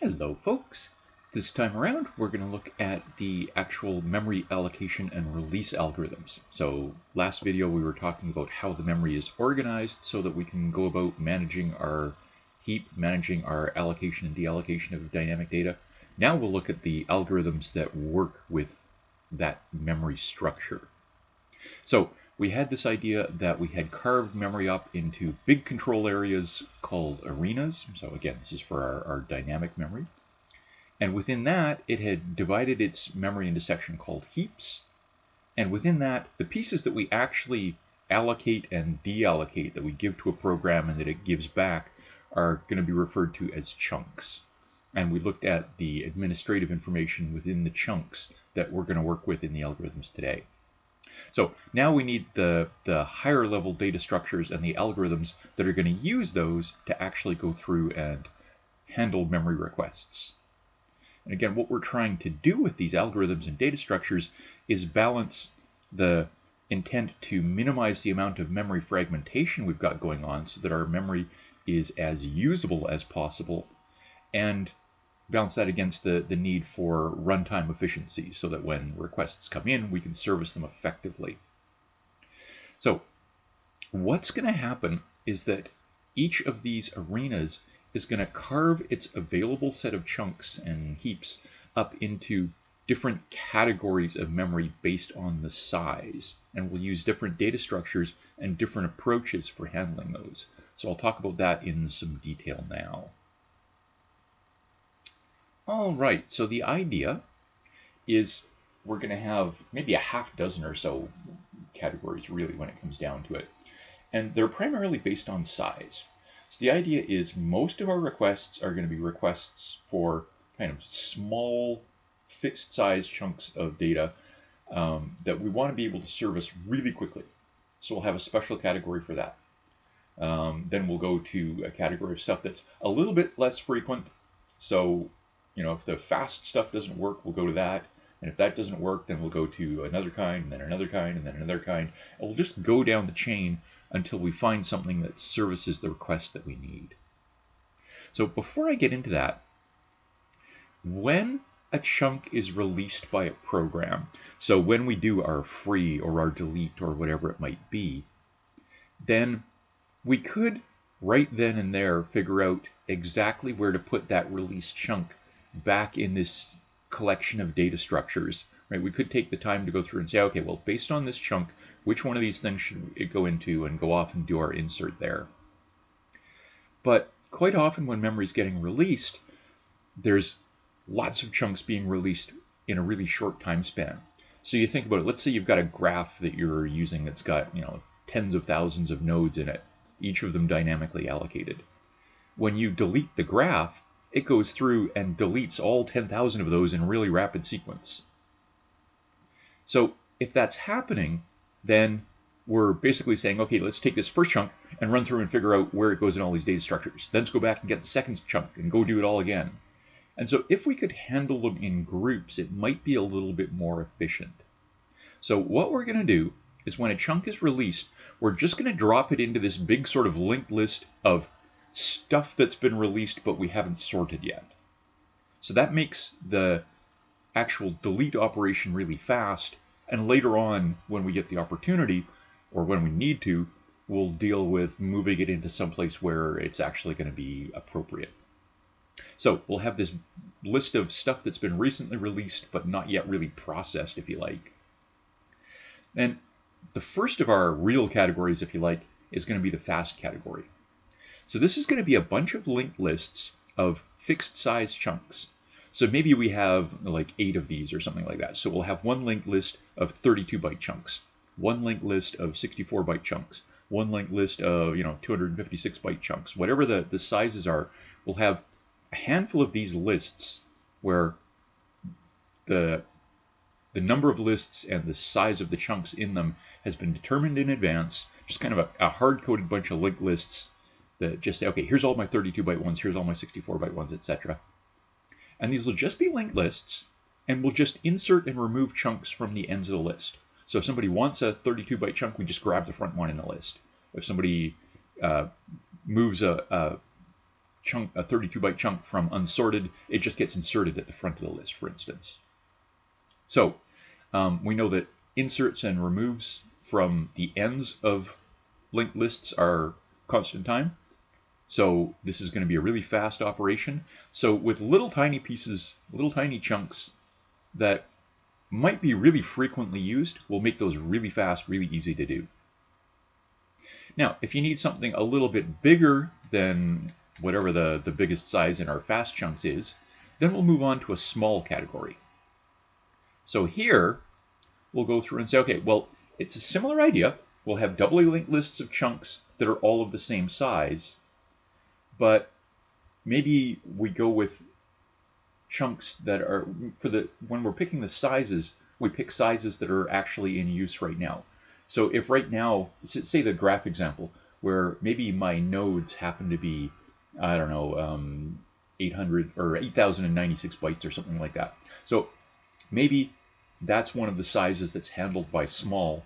Hello folks! This time around we're going to look at the actual memory allocation and release algorithms. So last video we were talking about how the memory is organized so that we can go about managing our heap, managing our allocation and deallocation of dynamic data. Now we'll look at the algorithms that work with that memory structure. So we had this idea that we had carved memory up into big control areas called arenas. So again, this is for our dynamic memory. And within that, it had divided its memory into a section called heaps. And within that, the pieces that we actually allocate and deallocate, that we give to a program and that it gives back, are going to be referred to as chunks. And we looked at the administrative information within the chunks that we're going to work with in the algorithms today. So now we need the higher level data structures and the algorithms that are going to use those to actually go through and handle memory requests. And again, what we're trying to do with these algorithms and data structures is balance the intent to minimize the amount of memory fragmentation we've got going on so that our memory is as usable as possible, and balance that against the need for runtime efficiency so that when requests come in, we can service them effectively. So what's going to happen is that each of these arenas is going to carve its available set of chunks and heaps up into different categories of memory based on the size. And we'll use different data structures and different approaches for handling those. So I'll talk about that in some detail now. All right, so the idea is we're going to have maybe a half dozen or so categories really when it comes down to it. And they're primarily based on size. So the idea is most of our requests are going to be requests for kind of small fixed size chunks of data that we want to be able to service really quickly. So we'll have a special category for that. Then we'll go to a category of stuff that's a little bit less frequent. So if the fast stuff doesn't work, we'll go to that. And if that doesn't work, then we'll go to another kind, and then another kind, and then another kind. And we'll just go down the chain until we find something that services the request that we need. So before I get into that, when a chunk is released by a program, so when we do our free or our delete or whatever it might be, then we could right then and there figure out exactly where to put that released chunk back in this collection of data structures, right? We could take the time to go through and say, okay, well, based on this chunk, which one of these things should it go into, and go off and do our insert there. But quite often when memory is getting released, there's lots of chunks being released in a really short time span. So you think about it, let's say you've got a graph that you're using that's got, tens of thousands of nodes in it, each of them dynamically allocated. When you delete the graph, it goes through and deletes all 10,000 of those in really rapid sequence. So if that's happening, then we're basically saying, okay, let's take this first chunk and run through and figure out where it goes in all these data structures. Then let's go back and get the second chunk and go do it all again. And so if we could handle them in groups, it might be a little bit more efficient. So what we're going to do is when a chunk is released, we're just going to drop it into this big sort of linked list of stuff that's been released but we haven't sorted yet. So that makes the actual delete operation really fast, and later on when we get the opportunity, or when we need to, we'll deal with moving it into someplace where it's actually going to be appropriate. So we'll have this list of stuff that's been recently released but not yet really processed, if you like. And the first of our real categories, if you like, is going to be the fast category. So this is going to be a bunch of linked lists of fixed size chunks. So maybe we have like 8 of these or something like that. So we'll have one linked list of 32-byte chunks, one linked list of 64-byte chunks, one linked list of 256-byte chunks. Whatever the sizes are, we'll have a handful of these lists where the number of lists and the size of the chunks in them has been determined in advance, just kind of a hard-coded bunch of linked lists that just say, okay, here's all my 32-byte ones, here's all my 64-byte ones, etc. And these will just be linked lists, and we'll just insert and remove chunks from the ends of the list. So if somebody wants a 32-byte chunk, we just grab the front one in the list. If somebody moves a chunk, a 32-byte chunk from unsorted, it just gets inserted at the front of the list, for instance. So we know that inserts and removes from the ends of linked lists are constant time. So this is going to be a really fast operation. So with little tiny pieces, little tiny chunks that might be really frequently used, we'll make those really fast, really easy to do. Now, if you need something a little bit bigger than whatever the biggest size in our fast chunks is, then we'll move on to a small category. So here, we'll go through and say, okay, well, it's a similar idea. We'll have doubly linked lists of chunks that are all of the same size, but maybe we go with chunks that are, when we're picking the sizes, we pick sizes that are actually in use right now. So if right now, say the graph example, where maybe my nodes happen to be, I don't know, 800 or 8096 bytes or something like that. So maybe that's one of the sizes that's handled by small.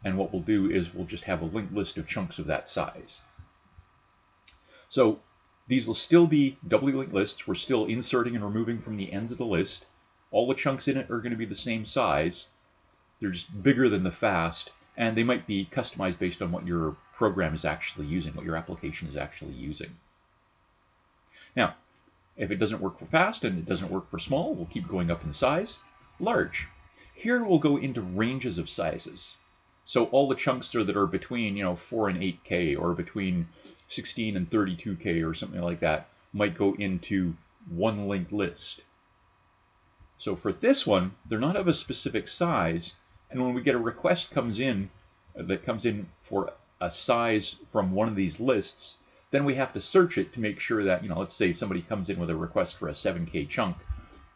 And what we'll do is we'll just have a linked list of chunks of that size. So these will still be doubly linked lists. We're still inserting and removing from the ends of the list. All the chunks in it are going to be the same size. They're just bigger than the fast, and they might be customized based on what your program is actually using, what your application is actually using. Now, if it doesn't work for fast and it doesn't work for small, we'll keep going up in size. Large. Here we'll go into ranges of sizes. So all the chunks that are between 4 and 8K, or between 16 and 32K or something like that, might go into one linked list. So for this one, they're not of a specific size, and when we get a request that comes in for a size from one of these lists, then we have to search it to make sure that, let's say somebody comes in with a request for a 7K chunk.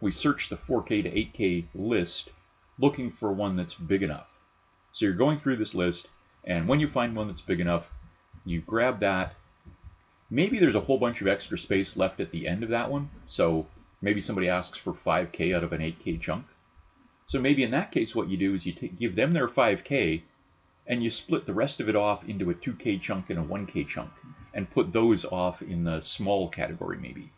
We search the 4K to 8K list looking for one that's big enough. So you're going through this list, and when you find one that's big enough, you grab that. Maybe there's a whole bunch of extra space left at the end of that one, so maybe somebody asks for 5K out of an 8K chunk. So maybe in that case what you do is you give them their 5K, and you split the rest of it off into a 2K chunk and a 1K chunk, and put those off in the small category maybe.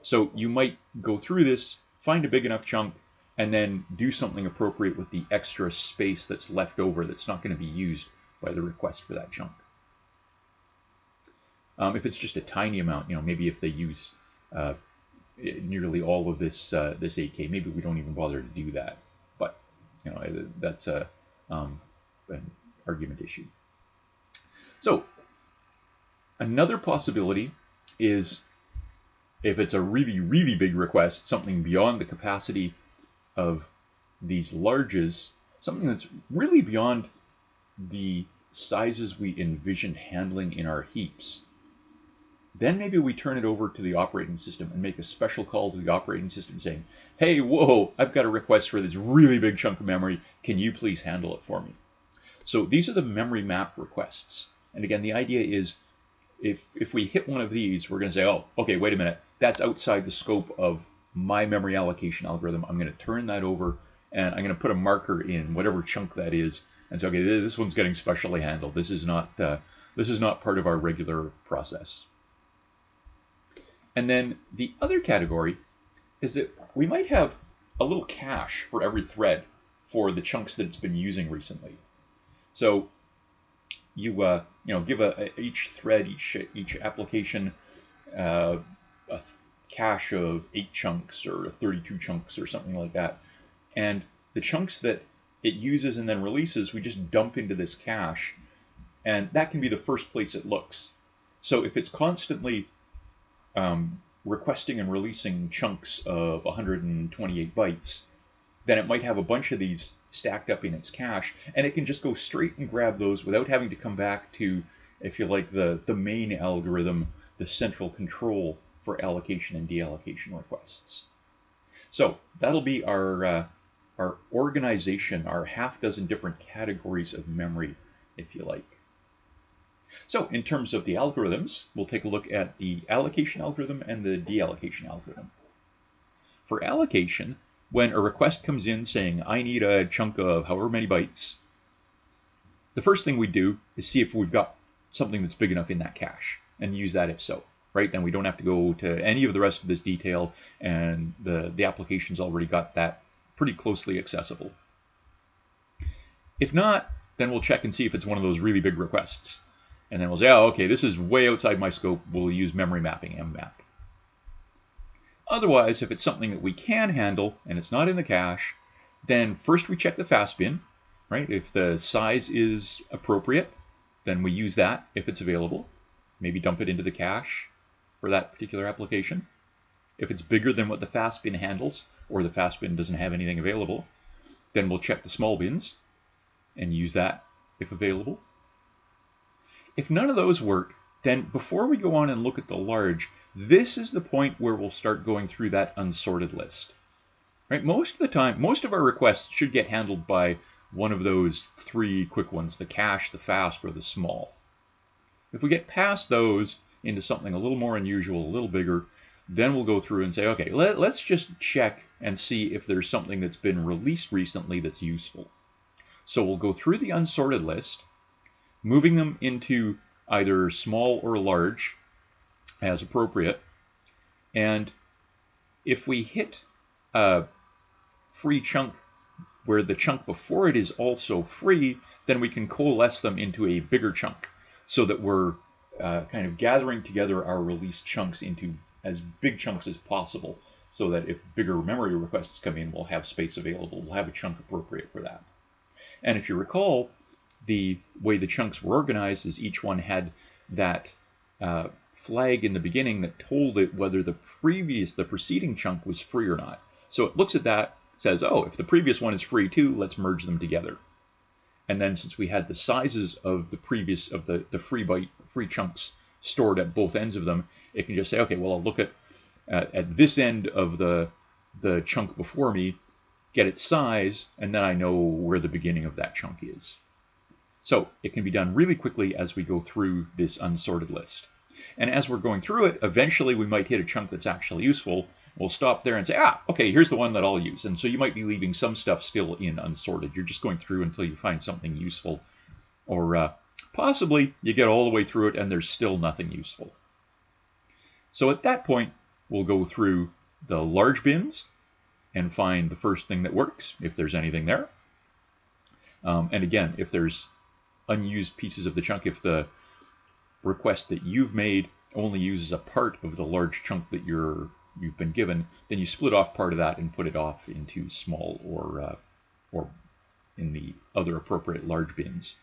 So you might go through this, find a big enough chunk, and then do something appropriate with the extra space that's left over that's not going to be used by the request for that chunk. If it's just a tiny amount, maybe if they use nearly all of this 8K, maybe we don't even bother to do that. But that's an argument issue. So another possibility is, if it's a really, really big request, something beyond the capacity of these larges, something that's really beyond the sizes we envision handling in our heaps, then maybe we turn it over to the operating system and make a special call to the operating system saying, hey, whoa, I've got a request for this really big chunk of memory. Can you please handle it for me? So these are the memory map requests. And again, the idea is, if we hit one of these, we're going to say, oh, okay, wait a minute, that's outside the scope of my memory allocation algorithm. I'm going to turn that over, and I'm going to put a marker in whatever chunk that is, and say, okay, this one's getting specially handled. This is not part of our regular process. And then the other category is that we might have a little cache for every thread for the chunks that it's been using recently. So you give each thread, each application a cache of 8 chunks or 32 chunks or something like that, and the chunks that it uses and then releases, we just dump into this cache, and that can be the first place it looks. So if it's constantly requesting and releasing chunks of 128 bytes, then it might have a bunch of these stacked up in its cache, and it can just go straight and grab those without having to come back to, if you like, the main algorithm, the central control for allocation and deallocation requests. So that'll be our organization, our half dozen different categories of memory, if you like. So in terms of the algorithms, we'll take a look at the allocation algorithm and the deallocation algorithm. For allocation, when a request comes in saying, I need a chunk of however many bytes, the first thing we do is see if we've got something that's big enough in that cache, and use that if so. right? Then we don't have to go to any of the rest of this detail, and the application's already got that pretty closely accessible. If not, then we'll check and see if it's one of those really big requests. And then we'll say, oh, okay, this is way outside my scope. We'll use memory mapping, mmap. Otherwise, if it's something that we can handle and it's not in the cache, then first we check the fast bin, right? If the size is appropriate, then we use that if it's available. Maybe dump it into the cache for that particular application. If it's bigger than what the fast bin handles, or the fast bin doesn't have anything available, then we'll check the small bins and use that if available. If none of those work, then before we go on and look at the large, this is the point where we'll start going through that unsorted list. Right? Most of the time, most of our requests should get handled by one of those three quick ones, the cache, the fast, or the small. If we get past those into something a little more unusual, a little bigger, then we'll go through and say, okay, let's just check and see if there's something that's been released recently that's useful. So we'll go through the unsorted list, moving them into either small or large as appropriate. And if we hit a free chunk where the chunk before it is also free, then we can coalesce them into a bigger chunk so that we're kind of gathering together our released chunks into as big chunks as possible, so that if bigger memory requests come in, we'll have space available. We'll have a chunk appropriate for that. And if you recall, the way the chunks were organized is each one had that flag in the beginning that told it whether the preceding chunk was free or not. So it looks at that, says, oh, if the previous one is free too, let's merge them together. And then since we had the sizes of the free chunks stored at both ends of them, it can just say, okay, well, I'll look at this end of the chunk before me, get its size, and then I know where the beginning of that chunk is. So it can be done really quickly as we go through this unsorted list. And as we're going through it, eventually we might hit a chunk that's actually useful. We'll stop there and say, okay, here's the one that I'll use. And so you might be leaving some stuff still in unsorted. You're just going through until you find something useful. Or possibly you get all the way through it and there's still nothing useful. So at that point, we'll go through the large bins and find the first thing that works, if there's anything there. And again, if there's unused pieces of the chunk, if the request that you've made only uses a part of the large chunk that you've been given, then you split off part of that and put it off into small or in the other appropriate large bins.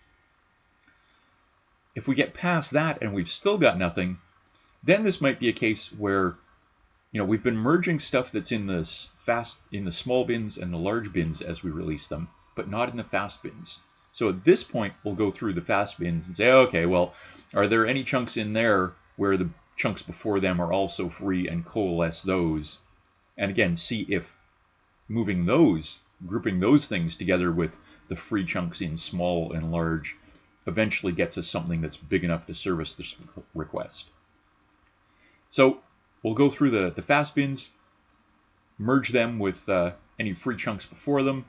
If we get past that and we've still got nothing, then this might be a case where we've been merging stuff that's in the small bins and the large bins as we release them, but not in the fast bins. So at this point, we'll go through the fast bins and say, okay, well, are there any chunks in there where the chunks before them are also free, and coalesce those? And again, see if moving those, grouping those things together with the free chunks in small and large, eventually gets us something that's big enough to service this request. So we'll go through the fast bins, merge them with any free chunks before them,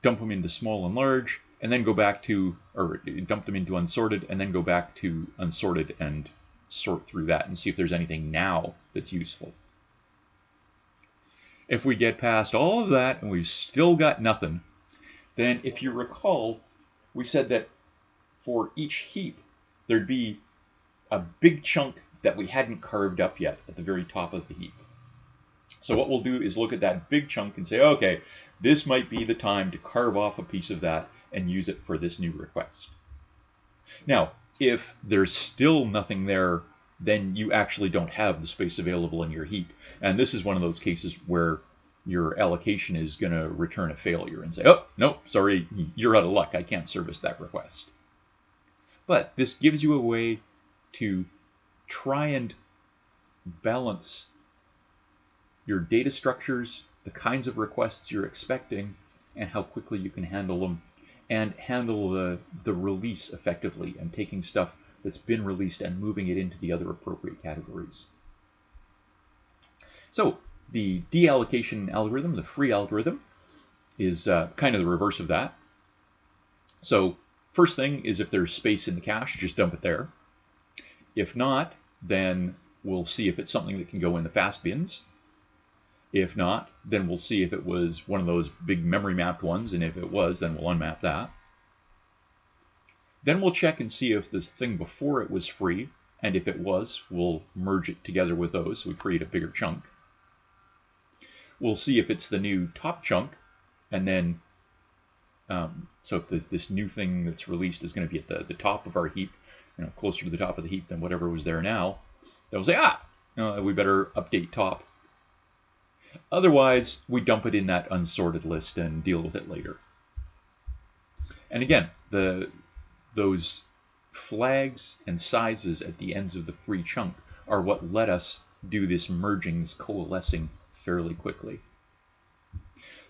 dump them into small and large, and then go back to, or dump them into unsorted, and then go back to unsorted and sort through that and see if there's anything now that's useful. If we get past all of that and we've still got nothing, then if you recall, we said that for each heap, there'd be a big chunk that we hadn't carved up yet at the very top of the heap. So what we'll do is look at that big chunk and say, okay, this might be the time to carve off a piece of that and use it for this new request. Now, if there's still nothing there, then you actually don't have the space available in your heap. And this is one of those cases where your allocation is going to return a failure and say, oh, no, sorry, you're out of luck. I can't service that request. But this gives you a way to try and balance your data structures, the kinds of requests you're expecting, and how quickly you can handle them, and handle the release effectively, and taking stuff that's been released and moving it into the other appropriate categories. So the deallocation algorithm, the free algorithm, is kind of the reverse of that. So first thing is, if there's space in the cache, just dump it there. If not, then we'll see if it's something that can go in the fast bins. If not, then we'll see if it was one of those big memory mapped ones, and if it was, then we'll unmap that. Then we'll check and see if the thing before it was free, and if it was, we'll merge it together with those, so we create a bigger chunk. We'll see if it's the new top chunk, and then, so if this new thing that's released is going to be at the top of our heap, closer to the top of the heap than whatever was there now, then we'll say, we better update top. Otherwise, we dump it in that unsorted list and deal with it later. And again, those flags and sizes at the ends of the free chunk are what let us do this merging, this coalescing fairly quickly.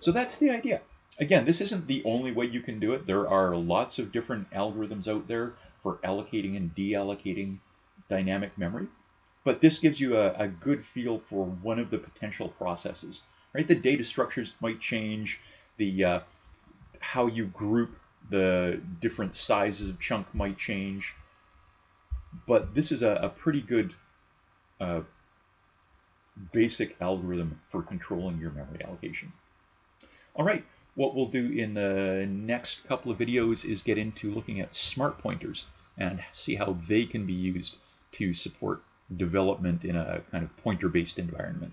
So that's the idea. Again, this isn't the only way you can do it. There are lots of different algorithms out there for allocating and deallocating dynamic memory. But this gives you a good feel for one of the potential processes. Right? The data structures might change, the how you group the different sizes of chunk might change. But this is a pretty good basic algorithm for controlling your memory allocation. All right, what we'll do in the next couple of videos is get into looking at smart pointers and see how they can be used to support development in a kind of pointer-based environment.